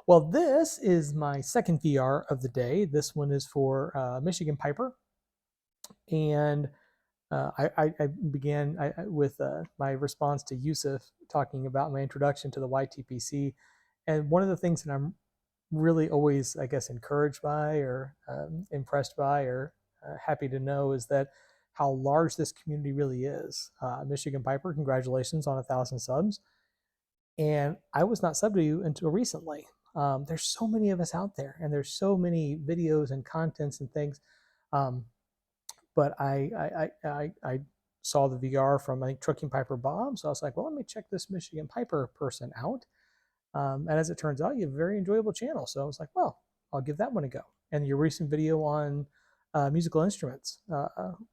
Well, this is my second VR of the day. This one is for Michigan Piper, and I began with my response to Yusuf talking about my introduction to the YTPC, and one of the things that I'm really always, I guess, encouraged by or impressed by or happy to know is that how large this community really is. Michigan Piper, congratulations on 1,000 subs. And I was not subbed to you until recently. There's so many of us out there, and there's so many videos and contents and things. Um, but I saw the VR from I think Trucking Piper Bob, so I was like, well, let me check this Michigan Piper person out. And as it turns out, you have a very enjoyable channel. So I was like, well, I'll give that one a go. And your recent video on musical instruments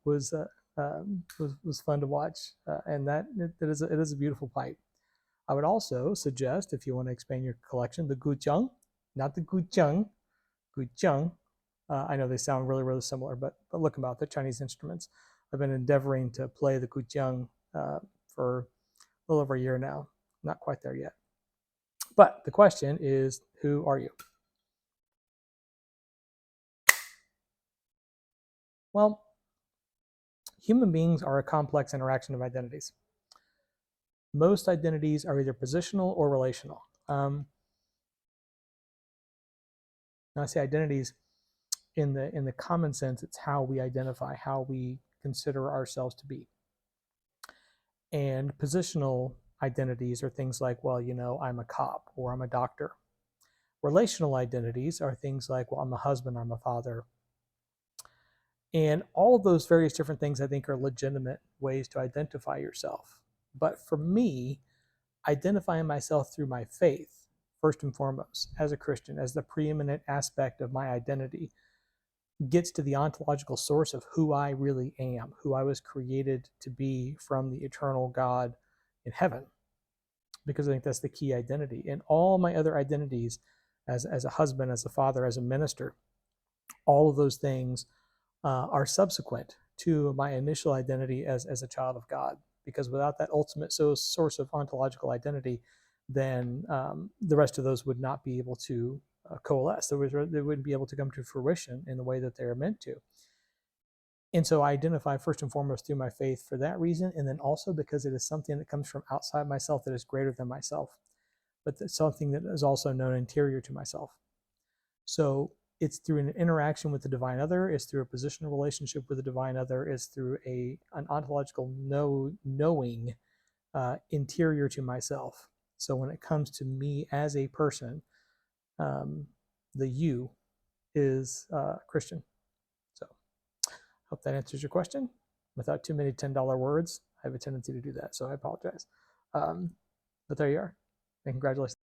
was fun to watch, and that it is a beautiful pipe. I would also suggest, if you want to expand your collection, the Gucheng, not the Gucheng, Gucheng. I know they sound really, really similar, but look them out. They're Chinese instruments. I've been endeavoring to play the Gucheng for a little over a year now. Not quite there yet. But the question is, who are you? Well, human beings are a complex interaction of identities. Most identities are either positional or relational. Now I say identities in the common sense, it's how we identify, how we consider ourselves to be. And positional identities are things like, well, I'm a cop or I'm a doctor. Relational identities are things like, well, I'm a husband, I'm a father. And all of those various different things I think are legitimate ways to identify yourself. But for me, identifying myself through my faith, first and foremost, as a Christian, as the preeminent aspect of my identity, gets to the ontological source of who I really am, who I was created to be from the eternal God in heaven. Because I think that's the key identity. And all my other identities, as a husband, as a father, as a minister, all of those things are subsequent to my initial identity as a child of God. Because without that ultimate source of ontological identity, then the rest of those would not be able to coalesce. They wouldn't be able to come to fruition in the way that they're meant to. And so I identify first and foremost through my faith for that reason, and then also because it is something that comes from outside myself that is greater than myself, but that's something that is also known interior to myself. So it's through an interaction with the divine other, it's through a positional relationship with the divine other, it's through an ontological knowing interior to myself. So when it comes to me as a person, the you is Christian. So hope that answers your question. Without too many $10 words, I have a tendency to do that, so I apologize. But there you are, and congratulations.